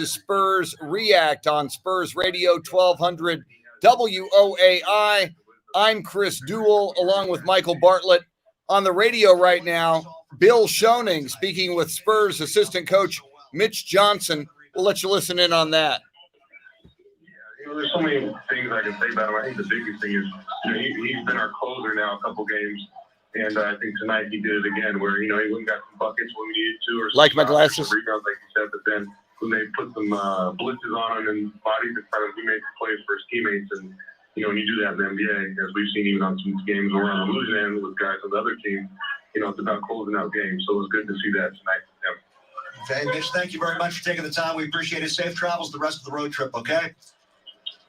Spurs React on Spurs Radio 1200 WOAI. I'm Chris Duel along with Michael Bartlett. On the radio right now, Bill Schoening speaking with Spurs assistant coach Mitch Johnson. We'll let you listen in on that. There's so many things I can say about him. I think the biggest thing is, he's been our closer now a couple games, and I think tonight he did it again, where he went and got some buckets when we needed to, or like my glasses, rebounds, like you said. But then when they put some blitzes on him and bodies in front of him, he made plays for his teammates. And when you do that in the NBA, as we've seen even on some games where we're on the losing end with guys on the other team, it's about closing out games. So it was good to see that tonight from him. Okay, Mitch, thank you very much for taking the time. We appreciate it. Safe travels the rest of the road trip, okay?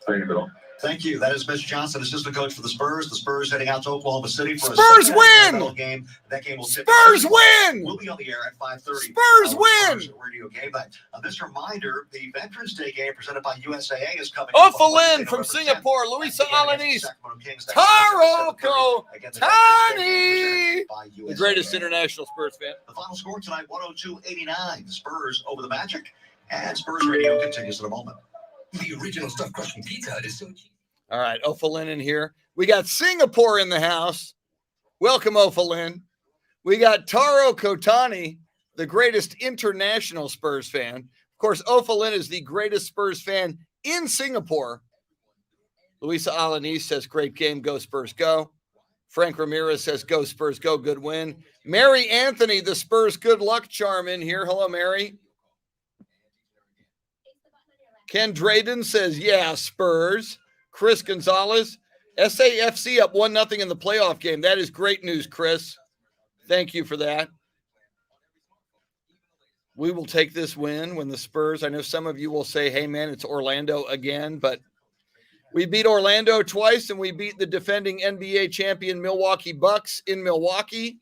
Thanks, Bill. Thank you. That is Mitch Johnson, assistant coach for the Spurs. The Spurs heading out to Oklahoma City for Spurs win! Game. That game will Spurs win! We'll be on the air at 5:30. Spurs win! Radio game. But this reminder, the Veterans Day game presented by USAA is coming. Ofalin from Singapore, Luisa Alanis, Taro Kotani, the greatest international Spurs fan. The final score tonight, 102-89. Spurs over the Magic, and Spurs Radio continues in a moment. The original stuffed crust from Pizza Hut is so cheap. All right, Ofalin in here. We got Singapore in the house. Welcome, Ofalin. We got Taro Kotani, the greatest international Spurs fan. Of course, Ofalin is the greatest Spurs fan in Singapore. Luisa Alanis says, great game, go Spurs go. Frank Ramirez says, go Spurs go, good win. Mary Anthony, the Spurs good luck charm in here. Hello, Mary. Ken Drayden says, yeah, Spurs. Chris Gonzalez, SAFC up 1-0 in the playoff game. That is great news, Chris. Thank you for that. We will take this win when the Spurs, I know some of you will say, hey, man, it's Orlando again, but we beat Orlando twice, and we beat the defending NBA champion Milwaukee Bucks in Milwaukee.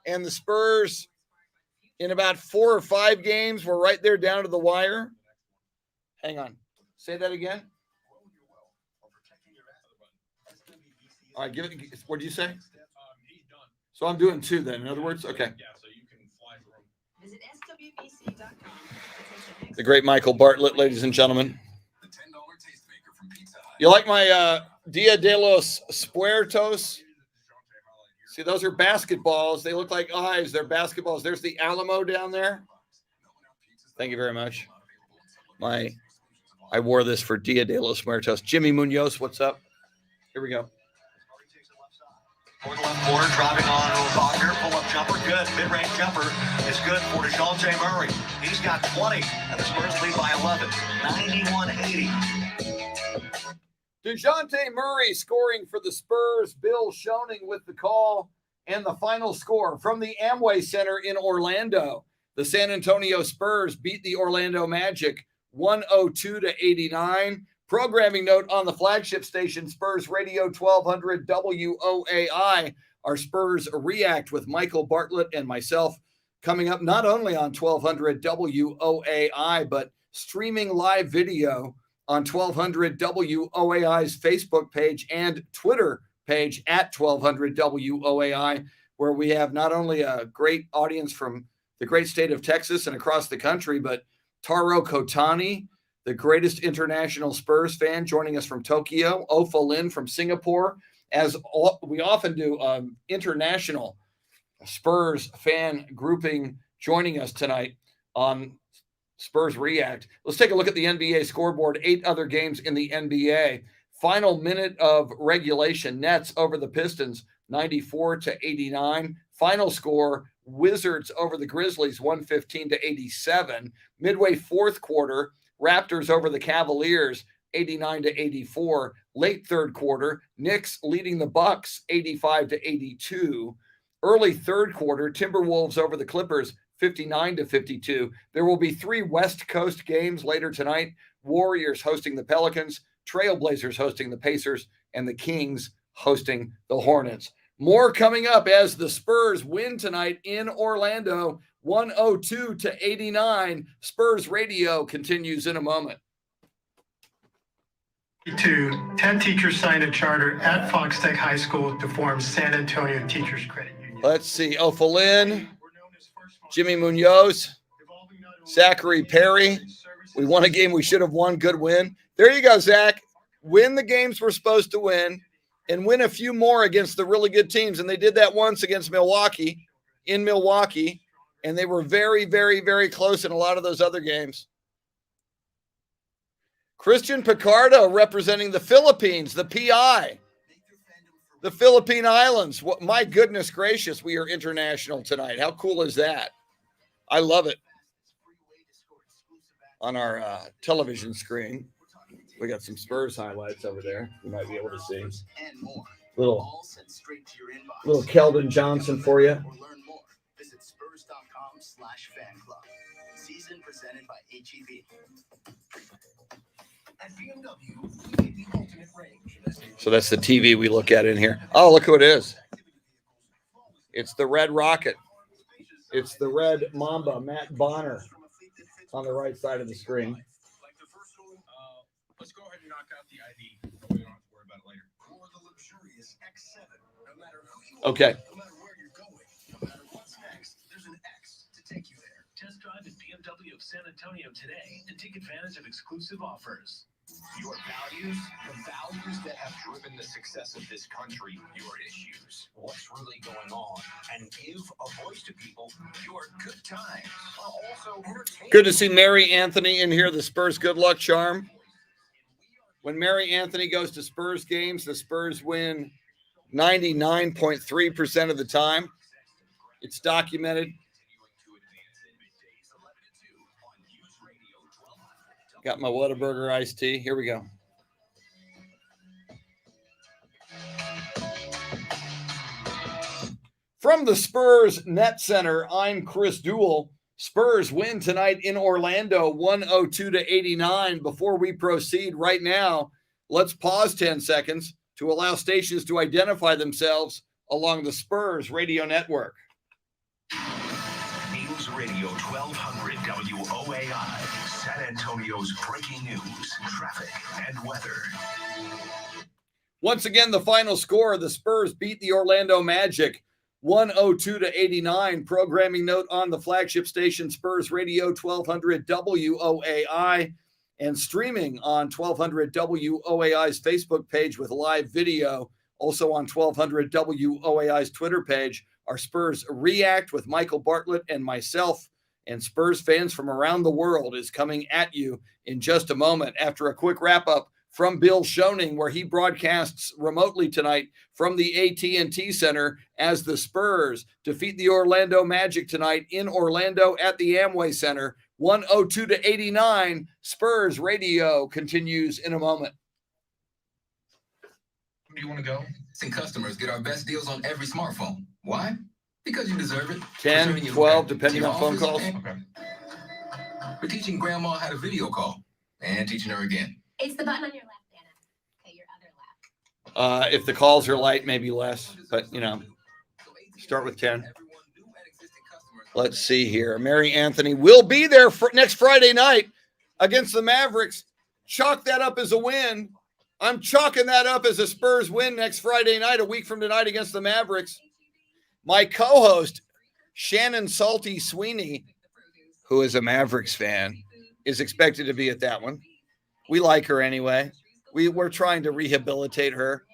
And the Spurs, in about 4 or 5 games, were right there down to the wire. Hang on. Say that again. All right, give it. What did you say? So I'm doing 2 then. In other words, okay. Visit swbc.com. The great Michael Bartlett, ladies and gentlemen. You like my Dia de los Puertos? See, those are basketballs. They look like eyes. They're basketballs. There's the Alamo down there. Thank you very much. I wore this for Dia de los Muertos. Jimmy Munoz, what's up? Here we go. For the left corner, driving on Wagner, pull-up jumper, good. Mid-range jumper is good for DeJounte Murray. He's got 20, and the Spurs lead by 11, 91-80. DeJounte Murray scoring for the Spurs. Bill Schoening with the call and the final score from the Amway Center in Orlando. The San Antonio Spurs beat the Orlando Magic 102-89. Programming note on the flagship station, Spurs Radio 1200 WOAI, our Spurs React with Michael Bartlett and myself, coming up not only on 1200 WOAI, but streaming live video on 1200 WOAI's Facebook page and Twitter page at 1200 WOAI, where we have not only a great audience from the great state of Texas and across the country, but Taro Kotani, the greatest international Spurs fan, joining us from Tokyo. Ofalin from Singapore, as we often do, international Spurs fan grouping joining us tonight on Spurs React. Let's take a look at the NBA scoreboard. 8 other games in the NBA. Final minute of regulation, Nets over the Pistons, 94-89. Final score, Wizards over the Grizzlies, 115-87. Midway fourth quarter, Raptors over the Cavaliers, 89-84. Late third quarter, Knicks leading the Bucks, 85-82. Early third quarter, Timberwolves over the Clippers, 59-52. There will be 3 West Coast games later tonight. Warriors hosting the Pelicans, Trailblazers hosting the Pacers, and the Kings hosting the Hornets. More coming up as the Spurs win tonight in Orlando, 102-89. Spurs Radio continues in a moment. 10 teachers signed a charter at Fox Tech High School to form San Antonio Teachers Credit Union. Let's see. Ofalin, Jimmy Munoz, Zachary Perry. We won a game we should have won. Good win. There you go, Zach. Win the games we're supposed to win and win a few more against the really good teams. And they did that once against Milwaukee, in Milwaukee, and they were very, very, very close in a lot of those other games. Christian Picardo representing the Philippines, the PI, the Philippine Islands. My goodness gracious, we are international tonight. How cool is that? I love it. On our television screen, we got some Spurs highlights over there. You might be able to see. Little Keldon Johnson for you. Visit spurs.com/fanclub. Season presented by HEB. At BMW, we make the ultimate range. So that's the TV we look at in here. Oh, look who it is. It's the Red Rocket. It's the Red Mamba, Matt Bonner, on the right side of the screen. Let's go ahead and knock out the ID. We don't have to worry about it later. Or the luxurious X7. No matter who you are, Okay. no matter where you're going, no matter what's next, there's an X to take you there. Test drive at BMW of San Antonio today and take advantage of exclusive offers. Your values, the values that have driven the success of this country, your issues, what's really going on, and give a voice to people, your good times, while also entertaining. Good to see Mary Anthony in here, the Spurs good luck charm. When Mary Anthony goes to Spurs games, the Spurs win 99.3% of the time. It's documented. Got my Whataburger iced tea. Here we go. From the Spurs Net Center, I'm Chris Duel. Spurs win tonight in Orlando, 102-89. Before we proceed right now, let's pause 10 seconds to allow stations to identify themselves along the Spurs radio network. News Radio 1200 WOAI, San Antonio's breaking news, traffic, and weather. Once again, the final score, the Spurs beat the Orlando Magic 102-89. Programming note on the flagship station, Spurs Radio 1200 WOAI, and streaming on 1200 WOAI's Facebook page with live video. Also on 1200 WOAI's Twitter page, our Spurs React with Michael Bartlett and myself, and Spurs fans from around the world is coming at you in just a moment after a quick wrap-up from Bill Schoening, where he broadcasts remotely tonight from the AT&T Center as the Spurs defeat the Orlando Magic tonight in Orlando at the Amway Center. 102-89. Spurs Radio continues in a moment. Where do you want to go? And customers get our best deals on every smartphone. Why? Because you deserve it. 10, 12, depending on phone calls. Okay. We're teaching Grandma how to video call and teaching her again. It's the button on your left, Anna. Okay, your other left. If the calls are light, maybe less, but, you know, start with 10. Let's see here. Mary Anthony will be there for next Friday night against the Mavericks. Chalk that up as a win. I'm chalking that up as a Spurs win next Friday night, a week from tonight against the Mavericks. My co-host, Shannon Salty Sweeney, who is a Mavericks fan, is expected to be at that one. We like her anyway. We're trying to rehabilitate her,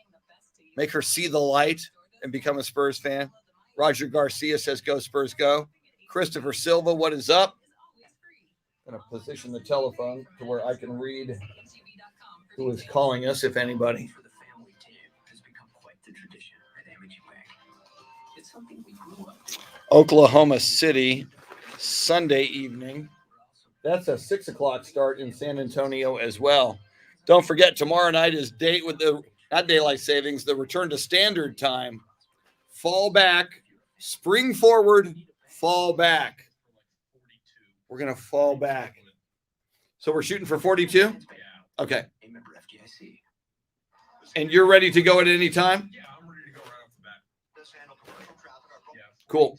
make her see the light and become a Spurs fan. Roger Garcia says, go Spurs go. Christopher Silva, what is up? I'm going to position the telephone to where I can read who is calling us, if anybody. Oklahoma City, Sunday evening. That's a 6 o'clock start in San Antonio as well. Don't forget, tomorrow night is date with the, not daylight savings, the return to standard time. Fall back, spring forward, fall back. We're going to fall back. So we're shooting for 42? Okay. And you're ready to go at any time? Yeah, I'm ready to go right off the bat. Yeah. Cool.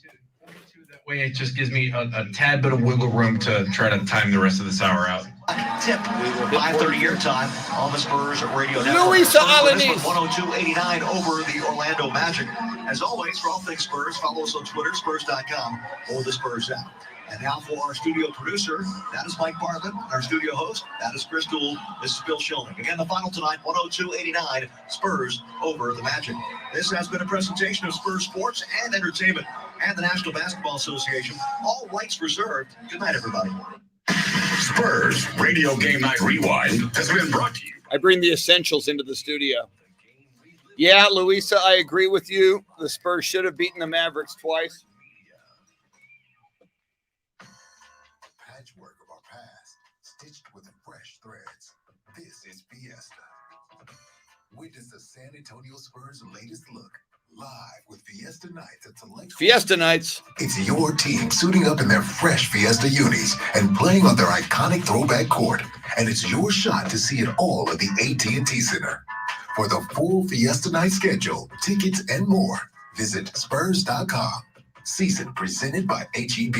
That way it just gives me a tad bit of wiggle room to try to time the rest of this hour out. Tip. 5:30 your time on the Spurs Radio Network. Luisa Alanis. 102-89 over the Orlando Magic. As always, for all things Spurs, follow us on Twitter, Spurs.com, or the Spurs app. And now for our studio producer, that is Mike Bartlett. Our studio host, that is Chris Duel. This is Bill Schilling. Again, the final tonight, 102-89, Spurs over the Magic. This has been a presentation of Spurs Sports and Entertainment and the National Basketball Association. All rights reserved. Good night, everybody. Spurs Radio Game Night Rewind has been brought to you. I bring the essentials into the studio. Yeah, Louisa, I agree with you. The Spurs should have beaten the Mavericks twice. Patchwork of our past, stitched with fresh threads. This is Fiesta. Witness the San Antonio Spurs' latest look, live with Fiesta Nights at select. Fiesta Nights. It's your team suiting up in their fresh Fiesta unis and playing on their iconic throwback court. And it's your shot to see it all at the AT&T Center. For the full Fiesta Night schedule, tickets, and more, visit Spurs.com. Season presented by HEB.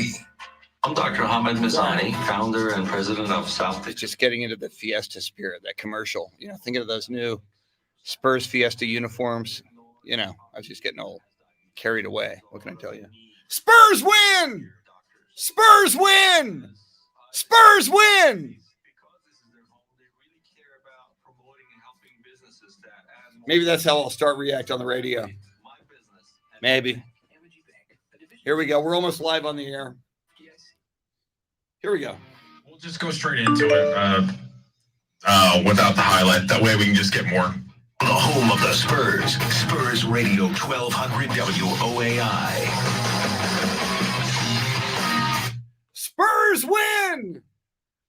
I'm Dr. Hamid Mizani, founder and president of South. It's just getting into the Fiesta spirit, that commercial. You know, thinking of those new Spurs Fiesta uniforms. You know, I was just getting all carried away. What can I tell you? Spurs win! Spurs win! Spurs win! Maybe that's how I'll start React on the radio. Maybe. Here we go. We're almost live on the air. Here we go. We'll just go straight into it without the highlight. That way we can just get more. The home of the Spurs, Spurs Radio 1200 WOAI. Spurs win!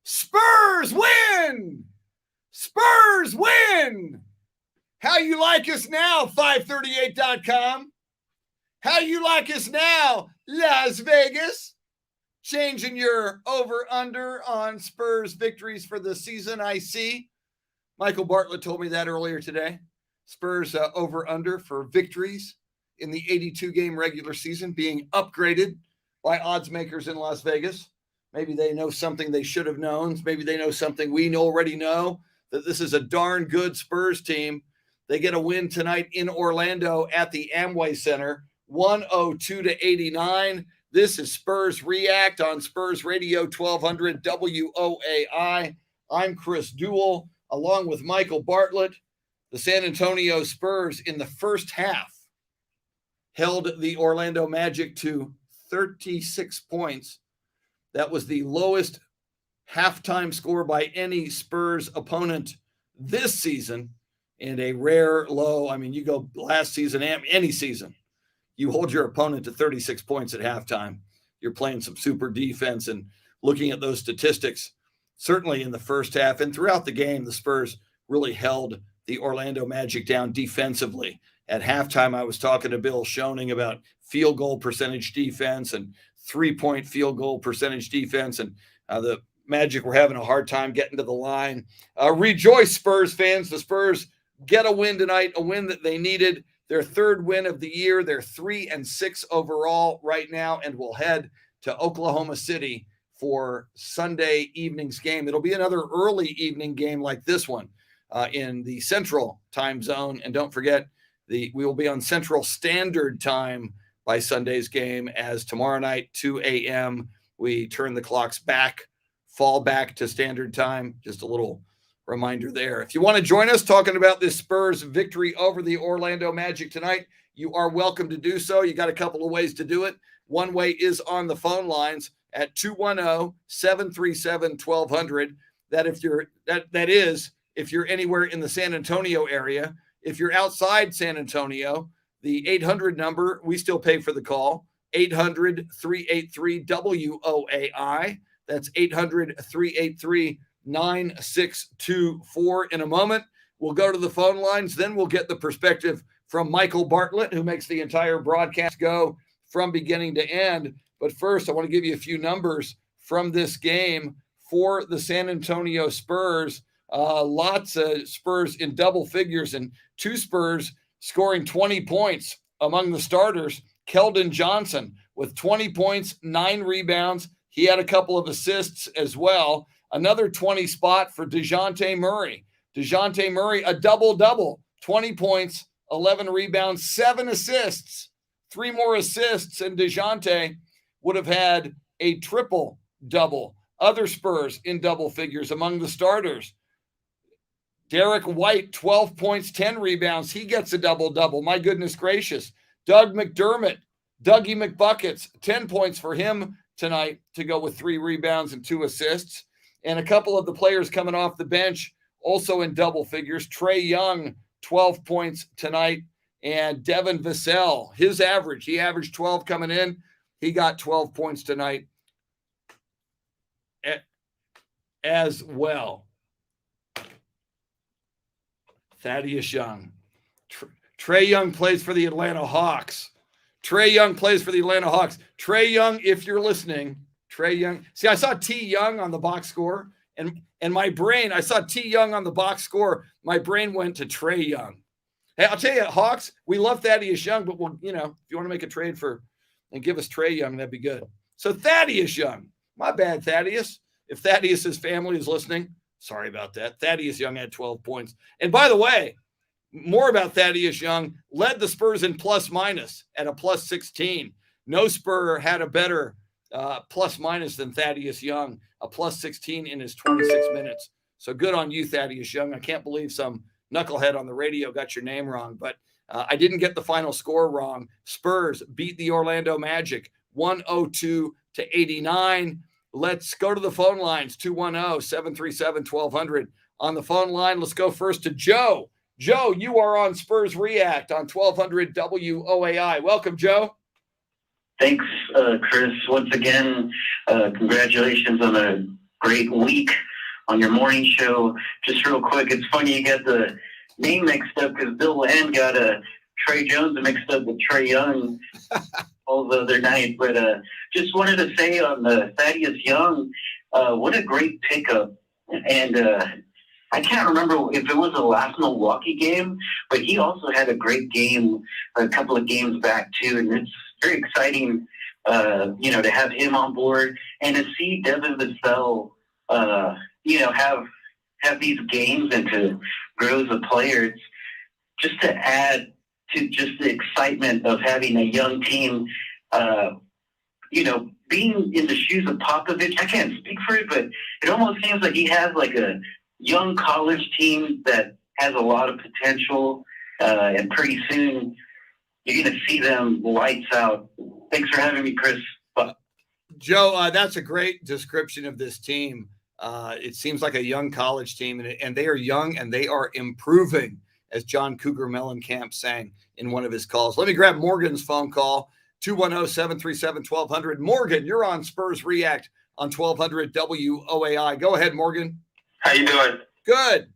Spurs win! Spurs win! How you like us now, 538.com? How you like us now, Las Vegas? Changing your over-under on Spurs victories for the season, I see. Michael Bartlett told me that earlier today. Spurs over-under for victories in the 82-game regular season being upgraded by odds makers in Las Vegas. Maybe they know something they should have known. Maybe they know something we already know, that this is a darn good Spurs team. They get a win tonight in Orlando at the Amway Center, 102-89. This is Spurs React on Spurs Radio 1200 WOAI. I'm Chris Duel, along with Michael Bartlett. The San Antonio Spurs in the first half held the Orlando Magic to 36 points. That was the lowest halftime score by any Spurs opponent this season, and a rare low. I mean, you go last season and any season, you hold your opponent to 36 points at halftime. You're playing some super defense, and looking at those statistics, certainly in the first half and throughout the game, the Spurs really held the Orlando Magic down defensively. At halftime, I was talking to Bill Schoening about field goal percentage defense and three-point field goal percentage defense, and the Magic were having a hard time getting to the line. Rejoice, Spurs fans. The Spurs get a win tonight, a win that they needed. Their third win of the year. They're 3-6 overall right now, and will head to Oklahoma City for Sunday evening's game. It'll be another early evening game like this one in the Central time zone. And don't forget, we will be on Central Standard Time by Sunday's game, as tomorrow night, 2 a.m., we turn the clocks back, fall back to Standard Time. Just a little reminder there. If you want to join us talking about this Spurs victory over the Orlando Magic tonight, you are welcome to do so. You got a couple of ways to do it. One way is on the phone lines at 210-737-1200. That is if you're anywhere in the San Antonio area. If you're outside San Antonio, the 800 number, we still pay for the call, 800-383-WOAI. That's 800-383-9624. In a moment, we'll go to the phone lines. Then we'll get the perspective from Michael Bartlett, who makes the entire broadcast go from beginning to end. But first, I want to give you a few numbers from this game for the San Antonio Spurs. Lots of Spurs in double figures, and two Spurs scoring 20 points among the starters. Keldon Johnson with 20 points, 9 rebounds. He had a couple of assists as well. Another 20 spot for DeJounte Murray. DeJounte Murray, a double-double, 20 points, 11 rebounds, 7 assists, 3 more assists, and DeJounte would have had a triple-double. Other Spurs in double figures among the starters. Derek White, 12 points, 10 rebounds. He gets a double-double. My goodness gracious. Doug McDermott, Dougie McBuckets, 10 points for him tonight to go with 3 rebounds and 2 assists. And a couple of the players coming off the bench also in double figures. Trae Young, 12 points tonight. And Devin Vassell, he averaged 12 coming in. He got 12 points tonight as well. Thaddeus Young. Trae Young plays for the Atlanta Hawks. Trae Young, if you're listening, Trae Young. See, I saw T. Young on the box score, and my brain, I saw T. Young on the box score. My brain went to Trae Young. Hey, I'll tell you, Hawks, we love Thaddeus Young, but we'll, if you want to make a trade and give us Trae Young, that'd be good. So Thaddeus Young, my bad, Thaddeus. If Thaddeus's family is listening, sorry about that. Thaddeus Young had 12 points. And by the way, more about Thaddeus Young, led the Spurs in plus minus at a plus 16. No Spur had a better plus minus than Thaddeus Young, a plus 16 in his 26 minutes. So good on you, Thaddeus Young. I can't believe some knucklehead on the radio got your name wrong, but I didn't get the final score wrong. Spurs beat the Orlando Magic 102-89. Let's go to the phone lines, 210-737-1200. On the phone line, let's go first to Joe. Joe, you are on Spurs React on 1200 WOAI. Welcome, Joe. Thanks, Chris. Once again, congratulations on a great week on your morning show. Just real quick, it's funny you got the name mixed up because Bill Land got Trae Jones mixed up with Trae Young all the other night. But just wanted to say on the Thaddeus Young, what a great pickup. And I can't remember if it was the last Milwaukee game, but he also had a great game a couple of games back too. And it's very exciting, to have him on board and to see Devin Vassell, have these games and to grow as a player. It's just to add to just the excitement of having a young team, being in the shoes of Popovich. I can't speak for it, but it almost seems like he has like a young college team that has a lot of potential, and pretty soon you're going to see them lights out. Thanks for having me, Chris. Joe, that's a great description of this team. It seems like a young college team, and they are young and they are improving, as John Cougar Mellencamp sang in one of his calls. Let me grab Morgan's phone call, 210-737-1200. Morgan, you're on Spurs React on 1200 WOAI. Go ahead, Morgan. How you doing? Good.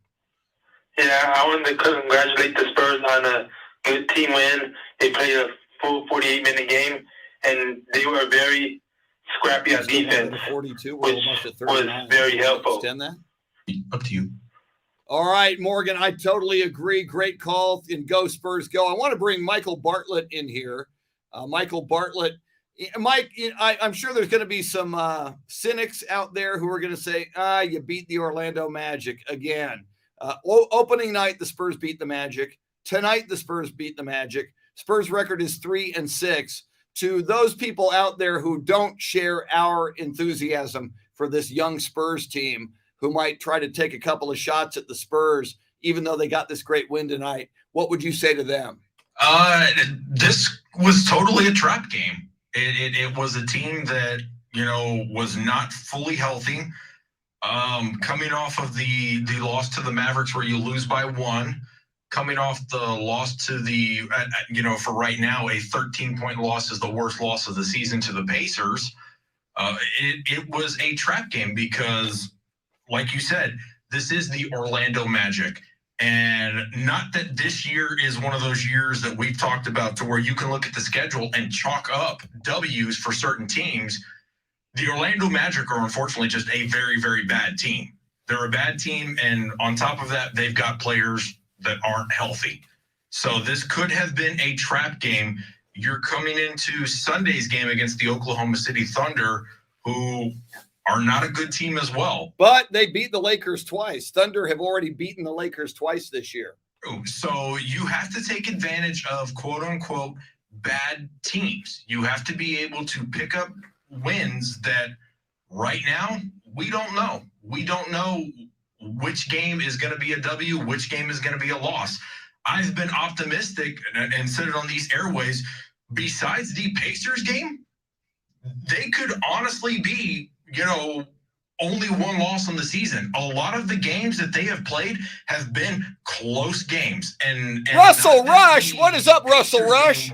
Yeah, I wanted to congratulate the Spurs on a good team win. They played a full 48-minute game, and they were very scrappy on defense, 42. which was very helpful. Extend that? Up to you. All right, Morgan, I totally agree. Great call in Go Spurs Go. I want to bring Michael Bartlett in here. Michael Bartlett. Mike, I'm sure there's going to be some cynics out there who are going to say, you beat the Orlando Magic again. Opening night, the Spurs beat the Magic. Tonight, the Spurs beat the Magic. Spurs record is 3-6. To those people out there who don't share our enthusiasm for this young Spurs team, who might try to take a couple of shots at the Spurs, even though they got this great win tonight, what would you say to them? This was totally a trap game. It was a team that, was not fully healthy. Coming off of the loss to the Mavericks where you lose by 1, coming off the loss to the, for right now, a 13-point loss is the worst loss of the season to the Pacers. It was a trap game because, like you said, this is the Orlando Magic. And not that this year is one of those years that we've talked about to where you can look at the schedule and chalk up W's for certain teams. The Orlando Magic are unfortunately just a very, very bad team. They're a bad team, and on top of that, they've got players that aren't healthy. So this could have been a trap game. You're coming into Sunday's game against the Oklahoma City Thunder, who are not a good team as well. But they beat the Lakers twice. Thunder have already beaten the Lakers twice this year. So you have to take advantage of quote unquote bad teams. You have to be able to pick up wins that right now we don't know. We don't know which game is going to be a W, which game is going to be a loss. I've been optimistic and said it on these airways. Besides the Pacers game, they could honestly be, only one loss on the season. A lot of the games that they have played have been close games. And Russell Rush, what is up, Russell Rush?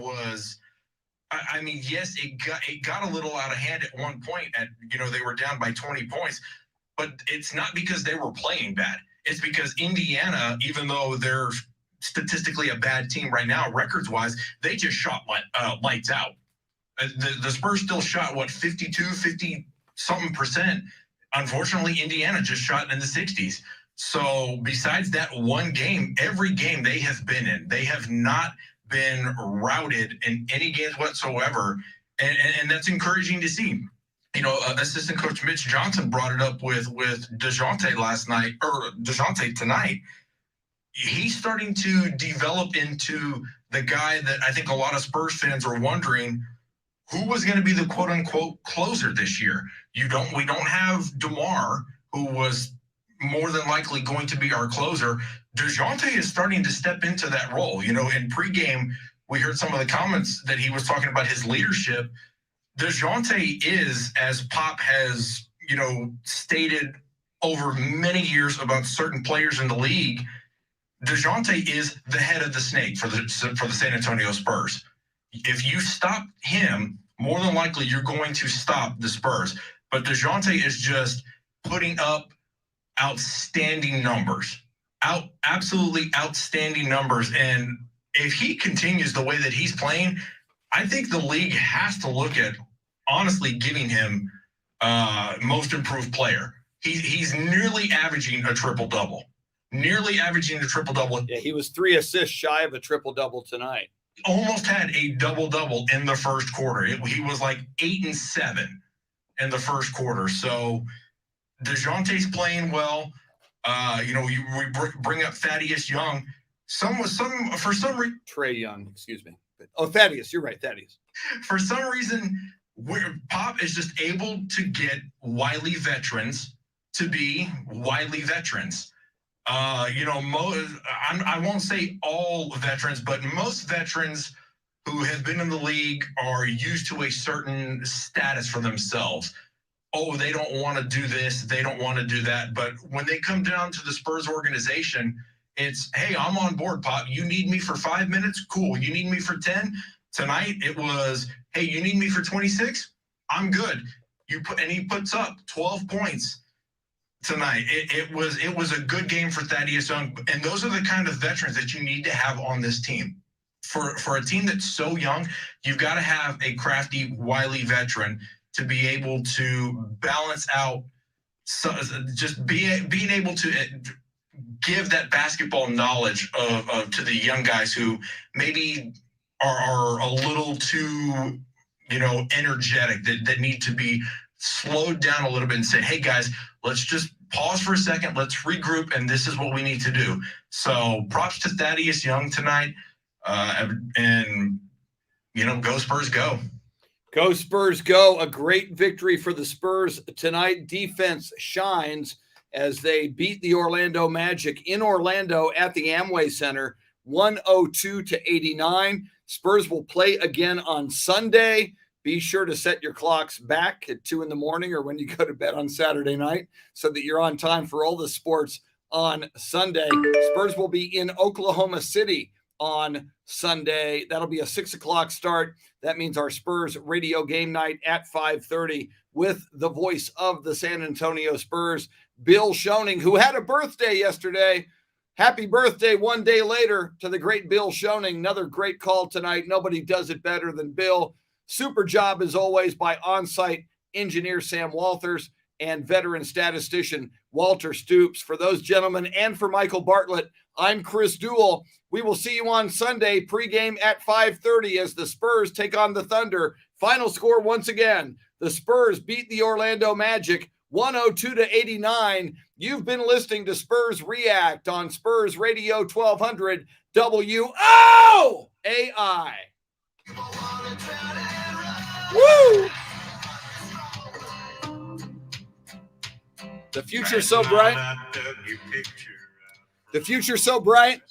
Yes, it got a little out of hand at one point. They were down by 20 points, but it's not because they were playing bad. It's because Indiana, even though they're statistically a bad team right now, records-wise, they just shot lights out. The Spurs still shot, 50-something%. Unfortunately, Indiana just shot in the 60s. So besides that one game, every game they have been in, they have not been routed in any games whatsoever. And that's encouraging to see. Assistant coach Mitch Johnson brought it up with DeJounte tonight. He's starting to develop into the guy that I think a lot of Spurs fans are wondering who was going to be the quote unquote closer this year. We don't have DeMar, who was more than likely going to be our closer. DeJounte is starting to step into that role. In pregame, we heard some of the comments that he was talking about his leadership. DeJounte is, as Pop has, stated over many years about certain players in the league, DeJounte is the head of the snake for the San Antonio Spurs. If you stop him, more than likely you're going to stop the Spurs. But DeJounte is just putting up outstanding numbers. Absolutely outstanding numbers. And if he continues the way that he's playing, I think the league has to look at honestly giving him most improved player. He's nearly averaging a triple-double. Yeah, he was 3 assists shy of a triple-double tonight. Almost had a double-double in the first quarter. He was like 8 and 7 in the first quarter. So DeJounte's playing well. We bring up Thaddeus Young. Trey Young, excuse me. Oh, Thaddeus, you're right, Thaddeus. For some reason, Pop is just able to get wily veterans to be wily veterans. I won't say all veterans, but most veterans who have been in the league are used to a certain status for themselves. Oh, they don't want to do this, they don't want to do that. But when they come down to the Spurs organization, it's, hey, I'm on board, Pop. You need me for 5 minutes? Cool. You need me for 10? Tonight, it was, hey, you need me for 26? I'm good. He puts up 12 points tonight. It was a good game for Thaddeus Young, and those are the kind of veterans that you need to have on this team. For a team that's so young, you've got to have a crafty, wily veteran to be able to balance out, being able to give that basketball knowledge of to the young guys who maybe are a little too, energetic, that need to be slowed down a little bit and say, hey guys, let's just pause for a second, let's regroup, and this is what we need to do. So props to Thaddeus Young tonight, and go Spurs go. Go Spurs go. A great victory for the Spurs tonight. Defense shines as they beat the Orlando Magic in Orlando at the Amway Center, 102-89. Spurs will play again on Sunday. Be sure to set your clocks back at 2 a.m. or when you go to bed on Saturday night so that you're on time for all the sports on Sunday. Spurs will be in Oklahoma City on Sunday. That'll be a 6 o'clock start. That means our Spurs radio game night at 5:30 with the voice of the San Antonio Spurs, Bill Schoening, who had a birthday yesterday. Happy birthday one day later to the great Bill Schoening. Another great call tonight. Nobody does it better than Bill. Super job, as always, by on-site engineer Sam Walters and veteran statistician Walter Stoops. For those gentlemen and for Michael Bartlett, I'm Chris Duel. We will see you on Sunday, pregame at 5:30 as the Spurs take on the Thunder. Final score once again, the Spurs beat the Orlando Magic 102-89. You've been listening to Spurs React on Spurs Radio 1200 WOAI. Woo! The future's so bright. The future's so bright.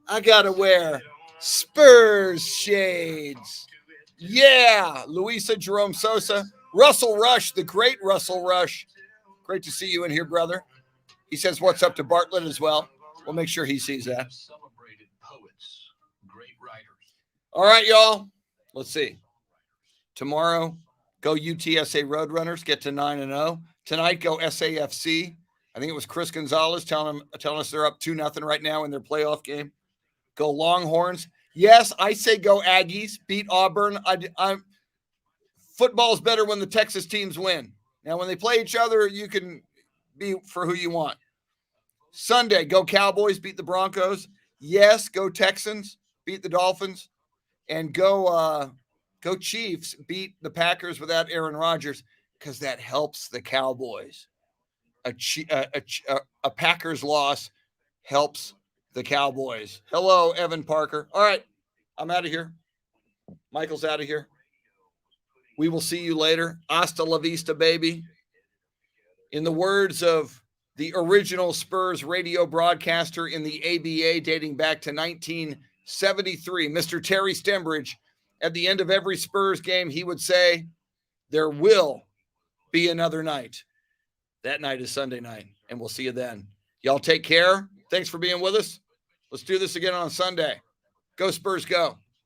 I gotta wear Spurs shades. Yeah, Luisa Jerome Sosa, Russell Rush, the great Russell Rush. Great to see you in here, brother. He says what's up to Bartlett as well. We'll make sure he sees that. Celebrated poets, great writers. All right, y'all. Let's see. Tomorrow, go UTSA Roadrunners, get to 9-0. Tonight, go SAFC. I think it was Chris Gonzalez telling us they're up 2-0 right now in their playoff game. Go Longhorns. Yes, I say go Aggies. Beat Auburn. Football's better when the Texas teams win. Now, when they play each other, you can be for who you want. Sunday, go Cowboys. Beat the Broncos. Yes, go Texans. Beat the Dolphins. And go Chiefs. Beat the Packers without Aaron Rodgers because that helps the Cowboys. A Packers loss helps the Cowboys. Hello, Evan Parker. All right, I'm out of here. Michael's out of here. We will see you later. Hasta la vista, baby. In the words of the original Spurs radio broadcaster in the ABA dating back to 1973, Mr. Terry Stembridge, at the end of every Spurs game, he would say, there will be another night. That night is Sunday night, and we'll see you then. Y'all take care. Thanks for being with us. Let's do this again on Sunday. Go Spurs, go.